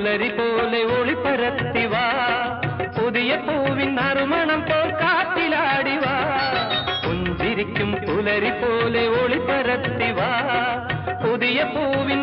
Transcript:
പുലരി പോലെ ഒളിപ്പരത്തിവാ പുതിയ പൂവിൻ നറുമണം പോൽ കാറ്റിലാടിവാ പുഞ്ചിരിക്കും പുലരി പോലെ ഒളിപ്പരത്തിവാ പുതിയ പൂവിൻ